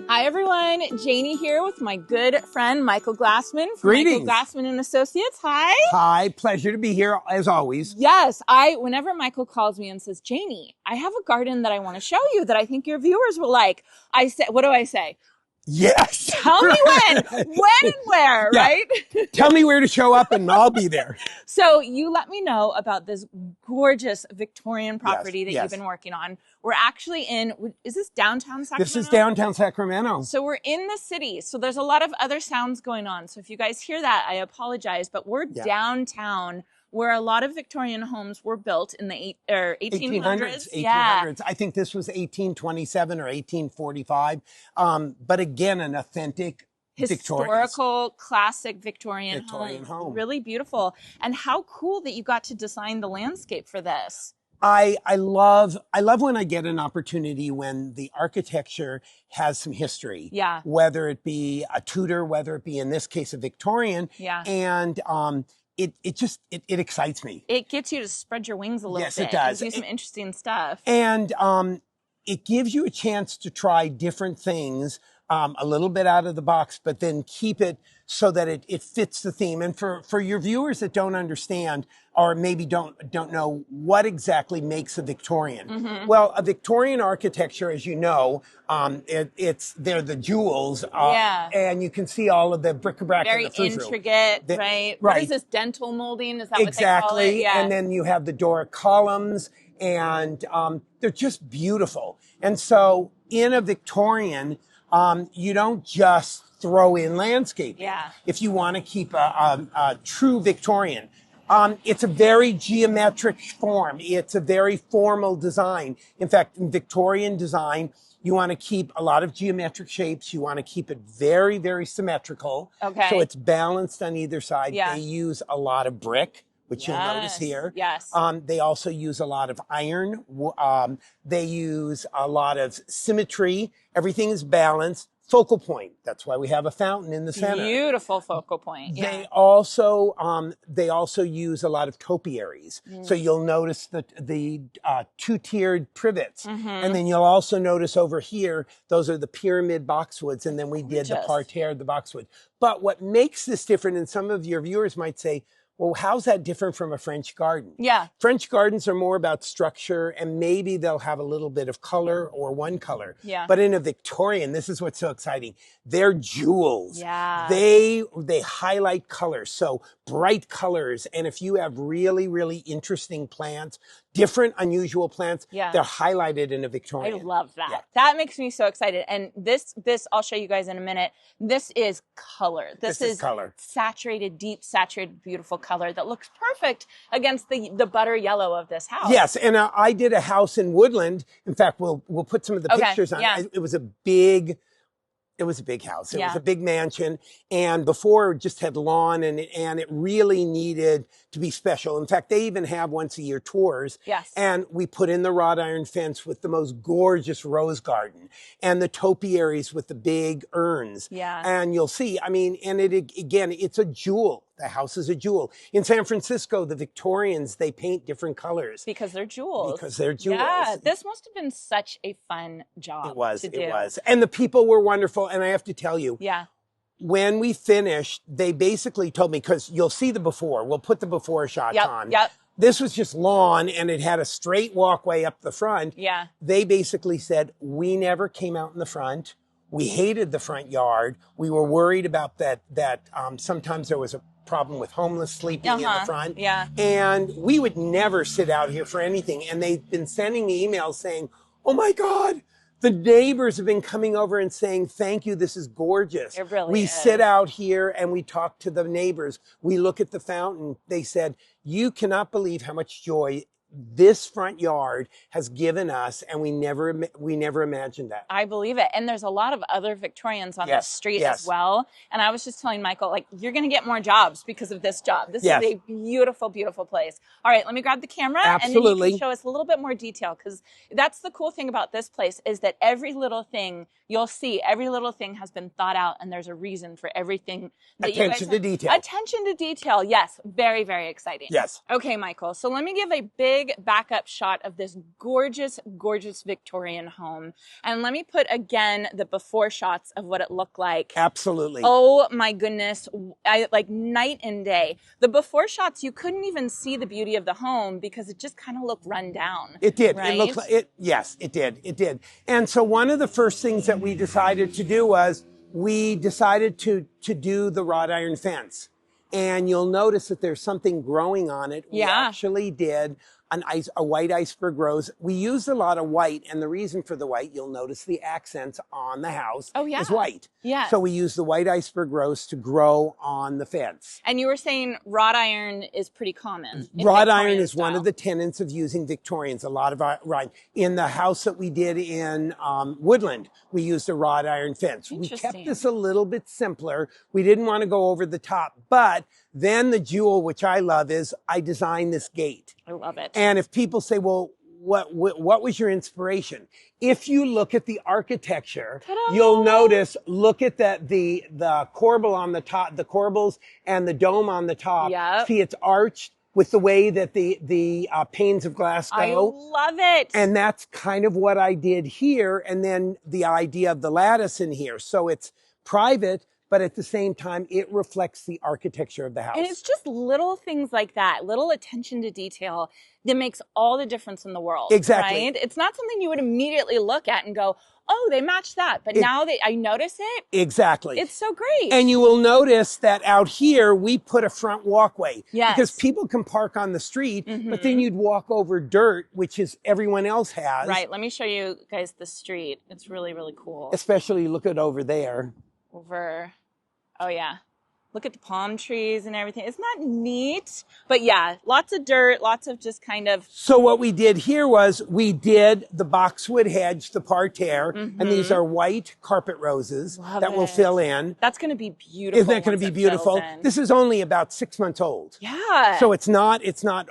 Hi everyone, Janie here with my good friend Michael Glassman from Greetings. Michael Glassman and Associates. Hi. Hi, pleasure to be here as always. Yes, whenever Michael calls me and says, Janie, I have a garden that I want to show you that I think your viewers will like. I say, what do I say? Yes. Tell me when and where, Yeah. right? Tell me where to show up and I'll be there. So you let me know about this gorgeous Victorian property that you've been working on. We're actually is this downtown Sacramento? This is downtown Sacramento. So we're in the city. So there's a lot of other sounds going on. So if you guys hear that, I apologize, but we're downtown where a lot of Victorian homes were built in the 1800s. Yeah. I think this was 1827 or 1845. But again, an authentic historical, classic Victorian home. Really beautiful. And how cool that you got to design the landscape for this. I love when I get an opportunity when the architecture has some history. Yeah. Whether it be a Tudor, whether it be in this case a Victorian. Yeah. And it excites me. It gets you to spread your wings a little bit. Yes, it does. It gives you some interesting stuff. And it gives you a chance to try different things, a little bit out of the box, but then keep it so that it fits the theme. And for your viewers that don't understand or maybe don't know what exactly makes a Victorian. Mm-hmm. Well, a Victorian architecture, as you know, they're the jewels. And you can see all of the bric-a-brac. Very intricate, right? What is this, dental molding? Is that what they call it? Yeah. And then you have the Doric columns, and they're just beautiful. And so in a Victorian, you don't just throw in landscaping. Yeah. If you want to keep a true Victorian. It's a very geometric form. It's a very formal design. In fact, in Victorian design, you want to keep a lot of geometric shapes. You want to keep it very, very symmetrical. Okay. So it's balanced on either side. Yeah. They use a lot of brick, which you'll notice here. Yes. They also use a lot of iron. They use a lot of symmetry. Everything is balanced. Focal point. That's why we have a fountain in the center. Beautiful focal point. Yeah. They also use a lot of topiaries. So you'll notice the two-tiered privets. Mm-hmm. And then you'll also notice over here, those are the pyramid boxwoods. And then we did the parterre, the boxwood. But what makes this different, and some of your viewers might say, well, how's that different from a French garden? Yeah. French gardens are more about structure, and maybe they'll have a little bit of color or one color. Yeah. But in a Victorian, this is what's so exciting. They're jewels. Yeah. They highlight colors, so bright colors. And if you have really, really interesting plants, different, unusual plants, they're highlighted in a Victorian. I love that. Yeah. That makes me so excited. And this I'll show you guys in a minute. This is color. This is color. Saturated, deep saturated, beautiful color that looks perfect against the butter yellow of this house. Yes, and I did a house in Woodland. In fact, we'll put some of the pictures on. Yeah. It was a big house. It was a big mansion. And before it just had lawn and it really needed to be special. In fact, they even have once a year tours. Yes. And we put in the wrought iron fence with the most gorgeous rose garden and the topiaries with the big urns. Yeah. And you'll see, again, it's a jewel. The house is a jewel. In San Francisco, the Victorians, they paint different colors. Because they're jewels. Because they're jewels. Yeah, this must have been such a fun job. It was. To do. It was. And the people were wonderful. And I have to tell you, when we finished, they basically told me, because you'll see the before. We'll put the before shots on. Yep. This was just lawn, and it had a straight walkway up the front. Yeah. They basically said, we never came out in the front. We hated the front yard. We were worried about that sometimes there was a problem with homeless sleeping in the front. Yeah. And we would never sit out here for anything. And they've been sending me emails saying, oh my God, the neighbors have been coming over and saying, thank you, this is gorgeous. It really We is. sit out here and we talk to the neighbors. We look at the fountain. They said, you cannot believe how much joy this front yard has given us, and we never imagined that. I believe it. And there's a lot of other Victorians on the street as well. And I was just telling Michael, like, you're going to get more jobs because of this job. This is a beautiful, beautiful place. All right, let me grab the camera. Absolutely. And then you can show us a little bit more detail, because that's the cool thing about this place is that every little thing you'll see, every little thing has been thought out, and there's a reason for everything. Attention to detail. Attention to detail. Yes. Very, very exciting. Yes. Okay, Michael. So let me give a big big backup shot of this gorgeous, gorgeous Victorian home. And let me put again the before shots of what it looked like. Absolutely. Oh my goodness. Like night and day. The before shots, you couldn't even see the beauty of the home because it just kind of looked run down. It did. Right? It looked like it. Yes, it did. It did. And so one of the first things that we decided to do was we decided to do the wrought iron fence. And you'll notice that there's something growing on it. We actually did a white iceberg rose. We used a lot of white, and the reason for the white, you'll notice the accents on the house is white. Yeah. So we used the white iceberg rose to grow on the fence. And you were saying wrought iron is pretty common. Wrought iron is one of the tenets of using Victorians. A lot of right in the house that we did in Woodland, we used a wrought iron fence. We kept this a little bit simpler. We didn't want to go over the top, but then the jewel, which I love, is I designed this gate. I love it. And if people say, well, what was your inspiration? If you look at the architecture, you'll notice, look at the corbel on the top, the corbels and the dome on the top. Yep. See, it's arched with the way that the panes of glass go. I love it. And that's kind of what I did here. And then the idea of the lattice in here. So it's private, but at the same time, it reflects the architecture of the house. And it's just little things like that, little attention to detail that makes all the difference in the world. Exactly. Right? It's not something you would immediately look at and go, oh, they match that. But now I notice it. Exactly. It's so great. And you will notice that out here, we put a front walkway. Yes. Because people can park on the street, but then you'd walk over dirt, which is everyone else has. Right. Let me show you guys the street. It's really, really cool. Especially look at over there. Oh yeah. Look at the palm trees and everything. Isn't that neat? But yeah, lots of dirt, lots of just kind of. So what we did here was we did the boxwood hedge, the parterre, and these are white carpet roses that will fill in. That's going to be beautiful. Isn't that going to be beautiful? This is only about 6 months old. Yeah. So it's not,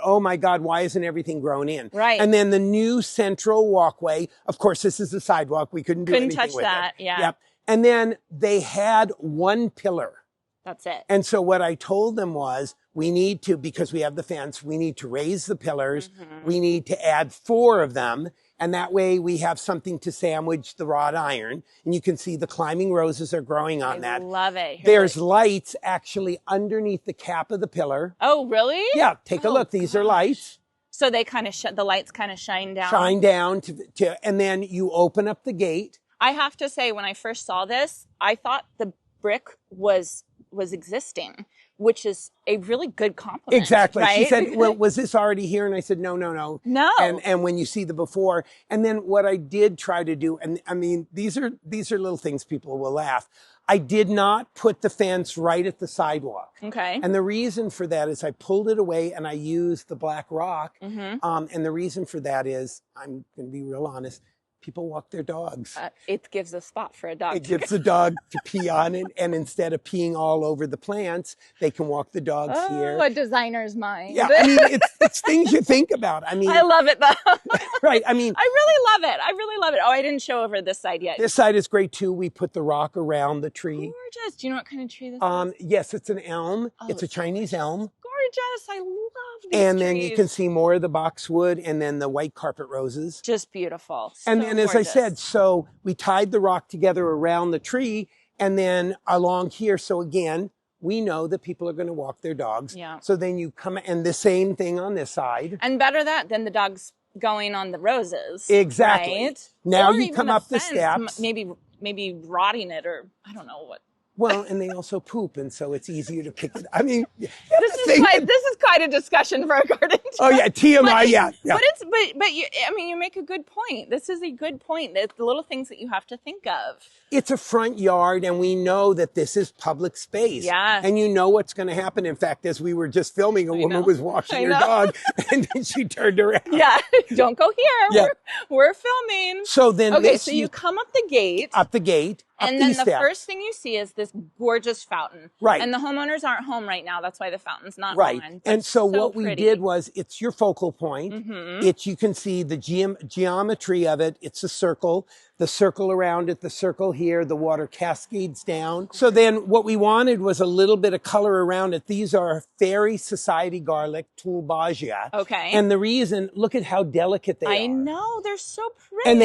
oh my God, why isn't everything grown in? Right. And then the new central walkway, of course, this is the sidewalk. We couldn't do anything touch with that. it. Yeah. Yep. And then they had one pillar. That's it. And so what I told them was, we need to, because we have the fence, we need to raise the pillars. We need to add 4 of them. And that way we have something to sandwich the wrought iron. And you can see the climbing roses are growing on that. I love it. There's lights actually underneath the cap of the pillar. Oh, really? Yeah. Take a look. These are lights. So they kind of, the lights kind of shine down. Shine down and then you open up the gate. I have to say, when I first saw this, I thought the brick was existing, which is a really good compliment. Exactly. Right? She said, well, was this already here? And I said, no. No. And when you see the before, and then what I did try to do, and I mean, these are little things people will laugh. I did not put the fence right at the sidewalk. Okay. And the reason for that is I pulled it away and I used the black rock. And the reason for that is, I'm going to be real honest, people walk their dogs. It gives a spot for a dog. It gives the dog to pee on it, and instead of peeing all over the plants, they can walk the dogs here. A designer's mind. Yeah, I mean, it's things you think about. I mean, I love it though. Right. I mean, I really love it. I really love it. Oh, I didn't show over this side yet. This side is great too. We put the rock around the tree. Gorgeous. Do you know what kind of tree this is? Yes, it's an elm. It's a Chinese elm. Gorgeous. I love these And then trees. you can see more of the boxwood and then the white carpet roses. Just beautiful. And as I gorgeous. said, so we tied the rock together around the tree and then along here. So again, we know that people are going to walk their dogs. Yeah. So then you come and the same thing on this side. And better that than the dogs going on the roses. Exactly. Right? Now Or you even come up the steps. Maybe rotting it, or I don't know what. Well, and they also poop, and so it's easier to pick it. I mean, This is quite a discussion for a garden. Oh yeah, TMI, but yeah. But you, I mean, you make a good point. This is a good point. It's the little things that you have to think of. It's a front yard, and we know that this is public space. Yeah. And you know what's going to happen. In fact, as we were just filming, a woman was washing her dog, and then she turned around. Yeah, don't go here. Yeah. We're filming. So then so you come up the gate. Up the gate. And then the first thing you see is this gorgeous fountain. Right. And the homeowners aren't home right now. That's why the fountain's not right. on. And so what we pretty. did was, it's your focal point. You can see the geometry of it. It's a circle. the circle around it, the circle here, the water cascades down. So then what we wanted was a little bit of color around it. These are Fairy Society garlic, Tulbagia. Okay. And the reason, look at how delicate they are. I know, they're so pretty. And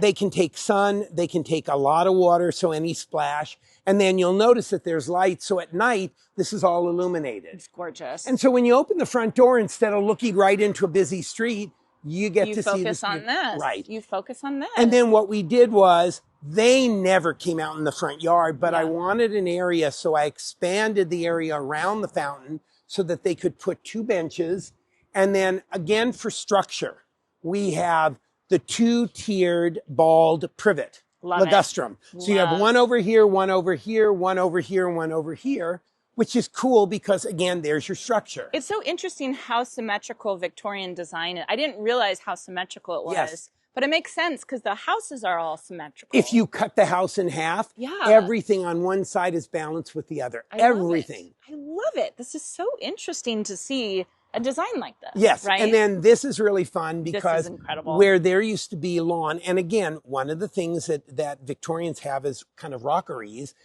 they can take sun, they can take a lot of water, so any splash. And then you'll notice that there's light, so at night, this is all illuminated. It's gorgeous. And so when you open the front door, instead of looking right into a busy street, you get to see this. You focus on this. Right. You focus on this. And then what we did was, they never came out in the front yard, but I wanted an area, so I expanded the area around the fountain so that they could put 2 benches. And then again, for structure, we have the 2-tiered bald privet, ligustrum. So you have one over here, one over here, one over here, and one over here, which is cool because, again, there's your structure. It's so interesting how symmetrical Victorian design is. I didn't realize how symmetrical it was. Yes. But it makes sense because the houses are all symmetrical. If you cut the house in half, everything on one side is balanced with the other. Everything. I love it. This is so interesting to see a design like this. Yes, right? And then this is really fun because this is incredible. Where there used to be lawn, and again, one of the things that Victorians have is kind of rockeries.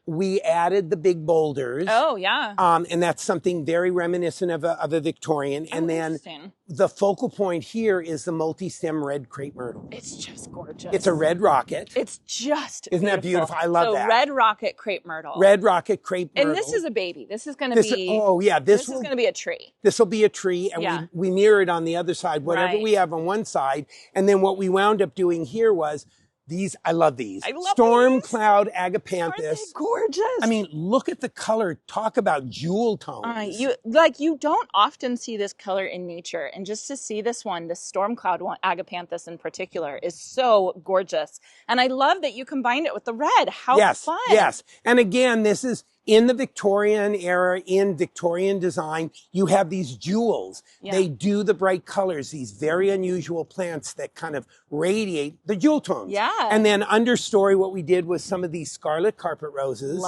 We added the big boulders. Oh, yeah. And that's something very reminiscent of a Victorian. And then the focal point here is the multi-stem red crepe myrtle. It's just gorgeous. It's a red rocket. It's just Isn't that beautiful? I love that. Red rocket crepe myrtle. Red rocket crepe myrtle. And this is a baby. This is going to be... Oh, yeah. This is going to be a tree. This will be a tree, and we mirror it on the other side, whatever we have on one side. And then what we wound up doing here was these, I love these. Storm Cloud Agapanthus. Aren't they gorgeous? I mean, look at the color. Talk about jewel tones. You don't often see this color in nature. And just to see this one, the Storm Cloud one, Agapanthus in particular, is so gorgeous. And I love that you combined it with the red. How fun. Yes. And again, this is in the Victorian era, in Victorian design, you have these jewels. They do the bright colors, these very unusual plants that kind of radiate the jewel tones. And then understory, what we did was some of these scarlet carpet roses.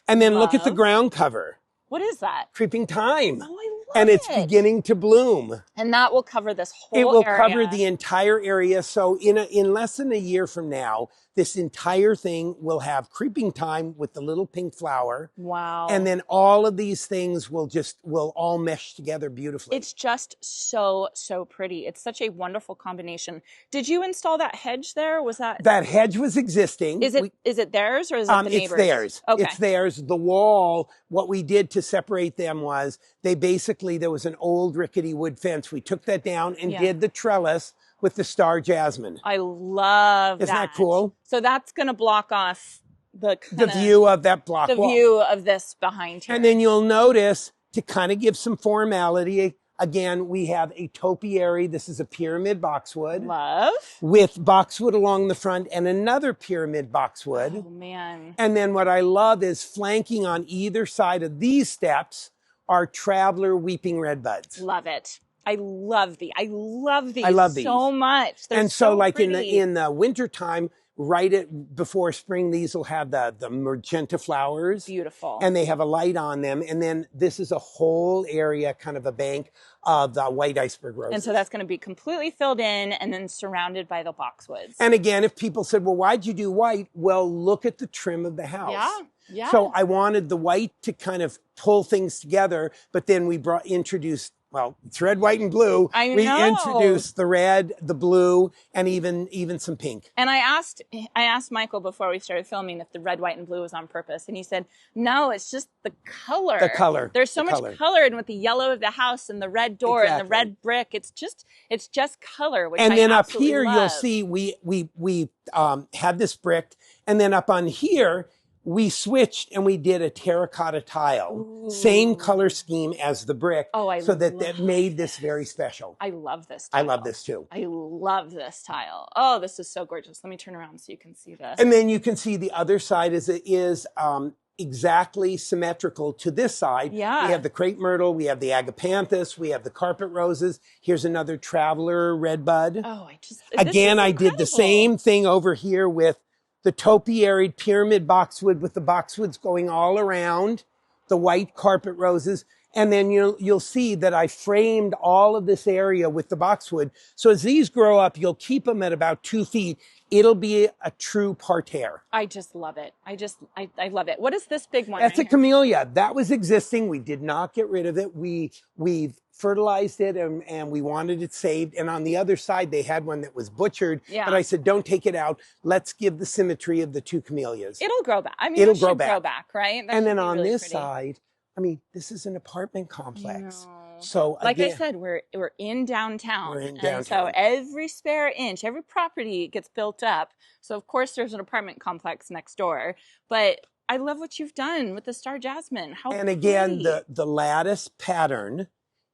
And then look at the ground cover. What is that? Creeping Thyme. Oh, I love and it's beginning to bloom. And that will cover this whole area. It will area. cover the entire area. So in less than a year from now, this entire thing will have creeping thyme with the little pink flower. Wow. And then all of these things will all mesh together beautifully. It's just so, so pretty. It's such a wonderful combination. Did you install that hedge there? Was that? That hedge was existing. Is it theirs or is it the neighbor's? It's theirs. Okay. It's theirs. The wall, what we did to separate them was there was an old rickety wood fence. We took that down and did the trellis with the star jasmine. I love that. Isn't that cool? So that's going to block off the view of that block wall. The view of this behind here. And then you'll notice, to kind of give some formality, again, we have a topiary. This is a pyramid boxwood. Love. With boxwood along the front and another pyramid boxwood. Oh, man. And then what I love is flanking on either side of these steps are traveler weeping redbuds. Love it. I love these. I love these so much. They're and so like pretty. in the wintertime, before spring, these will have the magenta flowers. Beautiful. And they have a light on them. And then this is a whole area, kind of a bank of the white iceberg roses. And so that's going to be completely filled in and then surrounded by the boxwoods. And again, if people said, well, why'd you do white? Well, look at the trim of the house. Yeah. So I wanted the white to kind of pull things together, but then we introduced, well, it's red, white, and blue. We introduced the red, the blue, and even some pink. And I asked Michael before we started filming if the red, white, and blue was on purpose. And he said, no, it's just the color. The color. There's so much color, and with the yellow of the house and the red door and the red brick, it's just color, which and I then up absolutely here, love. you'll see we had this brick, and then up on here, we switched and we did a terracotta tile. Ooh. Same color scheme as the brick. So that made this very special. I love this tile. I love this too. I love this tile. Oh, this is so gorgeous. Let me turn around so you can see this. And then you can see the other side is exactly symmetrical to this side. Yeah. We have the crepe myrtle, we have the agapanthus, we have the carpet roses. Here's another traveler redbud. Oh, I did the same thing over here with the topiary pyramid boxwood with the boxwoods going all around, the white carpet roses. And then you'll see that I framed all of this area with the boxwood. So as these grow up, you'll keep them at about 2 feet. It'll be a true parterre. I just love it. I love it. What is this big one? That's a camellia. That was existing. We did not get rid of it. We've fertilized it and we wanted it saved. And on the other side, they had one that was butchered. Yeah. But I said, don't take it out. Let's give the symmetry of the 2 camellias. It'll grow back. I mean, it'll grow back, right? And then on this side, I mean, this is an apartment complex. So like I said, we're in downtown. And so every spare inch, every property gets built up. So of course there's an apartment complex next door. But I love what you've done with the star jasmine. How and again, the lattice pattern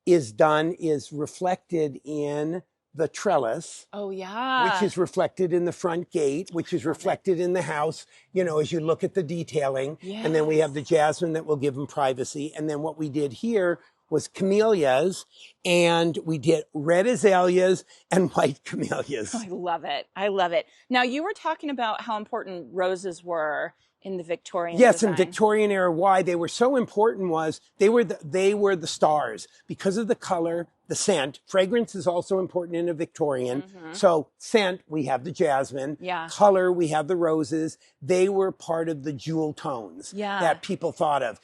is reflected in the trellis. Oh, yeah. Which is reflected in the front gate, which is reflected in the house, you know, as you look at the detailing. Yes. And then we have the jasmine that will give them privacy. And then what we did here was camellias, and we did red azaleas and white camellias. Oh, I love it. I love it. Now, you were talking about how important roses were in the Victorian design. In Victorian era. Why they were so important was they were the stars because of the color, the scent. Fragrance is also important in a Victorian. So scent, we have the jasmine. Yeah. Color, we have the roses. They were part of the jewel tones that people thought of.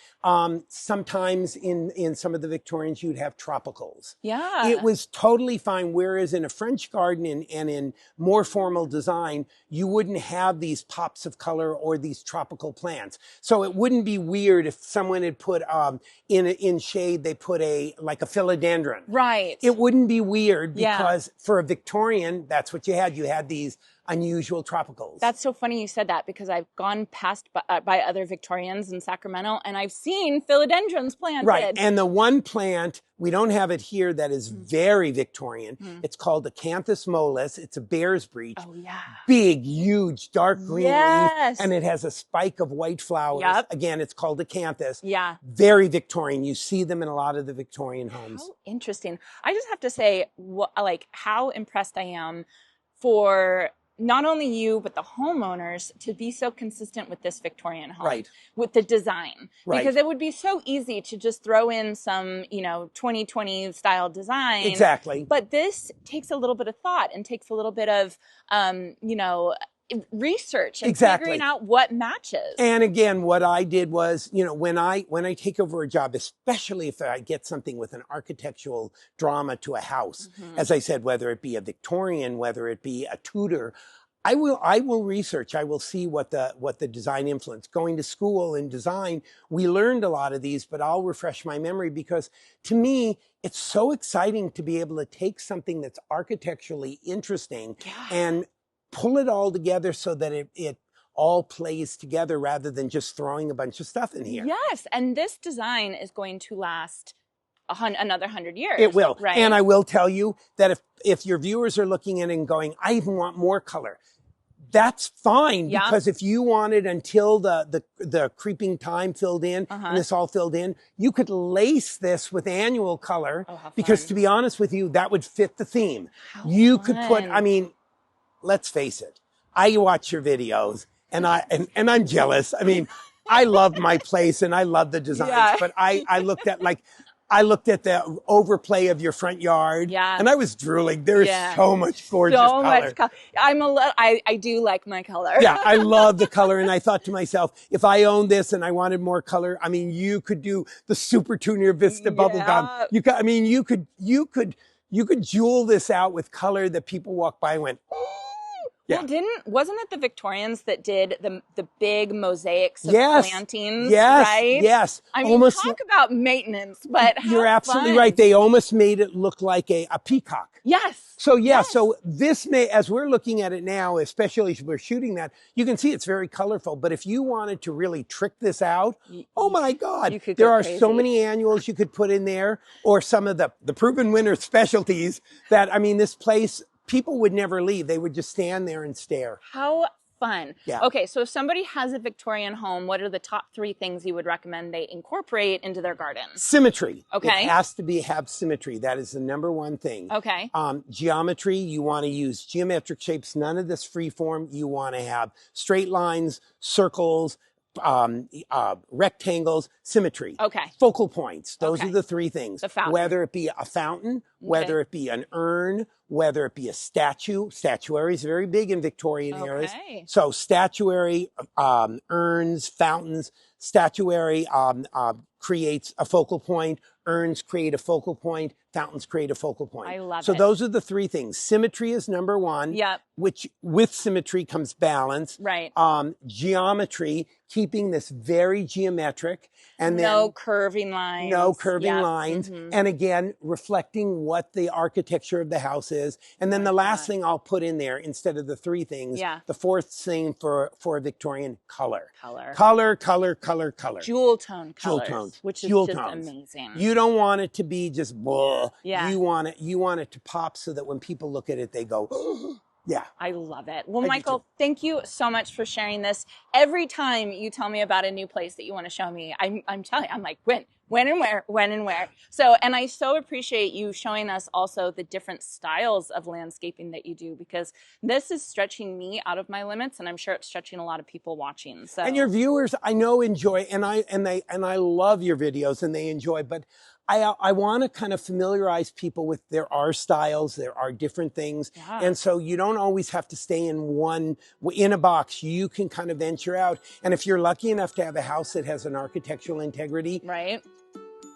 Sometimes in some of the Victorians, you'd have tropicals. Yeah. It was totally fine. Whereas in a French garden and in more formal design, you wouldn't have these pops of color or these tropical plants. So it wouldn't be weird if someone had put in shade, they put like a philodendron. Right. It wouldn't be weird because for a Victorian, that's what you had. You had these unusual tropicals. That's so funny you said that because I've gone past by other Victorians in Sacramento and I've seen philodendrons planted. Right. And the one plant, we don't have it here, that is very Victorian. It's called Acanthus mollis. It's a bear's breech. Oh, yeah. Big, huge, dark green leaf. And it has a spike of white flowers. Yep. Again, it's called Acanthus. Yeah. Very Victorian. You see them in a lot of the Victorian homes. How interesting. I just have to say, how impressed I am for not only you, but the homeowners to be so consistent with this Victorian home, with the design, because it would be so easy to just throw in some, 2020 style design. Exactly. But this takes a little bit of thought and takes a little bit of, research and figuring out what matches. And again, what I did was, when I take over a job, especially if I get something with an architectural drama to a house, as I said, whether it be a Victorian, whether it be a Tudor, I will research. I will see what the design influence. Going to school in design, we learned a lot of these, but I'll refresh my memory because to me, it's so exciting to be able to take something that's architecturally interesting and pull it all together so that it all plays together rather than just throwing a bunch of stuff in here. Yes, and this design is going to last another 100 years. It will. Right? And I will tell you that if your viewers are looking at it and going, I even want more color, that's fine. Because if you wanted until the creeping time filled in and this all filled in, you could lace this with annual color because to be honest with you, that would fit the theme. You could put, let's face it. I watch your videos and I'm jealous. I mean, I love my place and I love the designs, but I looked at the overplay of your front yard and I was drooling. There's so much gorgeous color. Much color. I do like my color. I love the color. And I thought to myself, if I owned this and I wanted more color, you could do the Super Tuner Vista bubblegum. You could jewel this out with color that people walk by and went, well, wasn't it the Victorians that did the big mosaics of plantings? Right? Yes. Talk about maintenance, but you're absolutely right. They almost made it look like a peacock. Yes. So so this as we're looking at it now, especially as we're shooting that, you can see it's very colorful. But if you wanted to really trick this out, oh my God, there are so many annuals you could put in there, or some of the proven winner specialties that, this place, people would never leave. They would just stand there and stare. How fun. Yeah. Okay, so if somebody has a Victorian home, what are the top 3 things you would recommend they incorporate into their garden? Symmetry. Okay. It has to have symmetry. That is the number one thing. Okay. Geometry, you want to use geometric shapes, none of this free form. You want to have straight lines, circles, rectangles, symmetry. Okay. Focal points. Those Okay. are the three things. The fountain. Whether it be a fountain, whether it be an urn, whether it be a statue. Statuary is very big in Victorian eras. So statuary, urns, fountains, statuary creates a focal point. Urns create a focal point. Fountains create a focal point. I love it. So those are the three things. Symmetry is number one. Yep. Which with symmetry comes balance. Right. Geometry, keeping this very geometric, and then no curving lines. No curving lines. And again, reflecting what the architecture of the house is. And then the last thing I'll put in there instead of the three things. The fourth thing for Victorian, color. Color. Jewel tone colors. Jewel tones. Which is Jewel just tones. amazing. You don't want it to be just blah. Yeah. You want it to pop so that when people look at it, they go, yeah. I love it. Well, Michael, thank you so much for sharing this. Every time you tell me about a new place that you want to show me, I'm telling you, I'm like, when and where. So, and I so appreciate you showing us also the different styles of landscaping that you do, because this is stretching me out of my limits, and I'm sure it's stretching a lot of people watching. So, and your viewers, I know, enjoy, and I love your videos, and they enjoy, but I want to kind of familiarize people with there are styles, there are different things. And so you don't always have to stay in a box. You can kind of venture out. And if you're lucky enough to have a house that has an architectural integrity,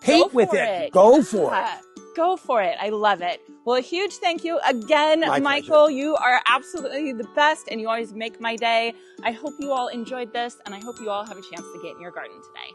paint with it. Go for it. Go for it. I love it. Well, a huge thank you again, Michael. Pleasure. You are absolutely the best, and you always make my day. I hope you all enjoyed this, and I hope you all have a chance to get in your garden today.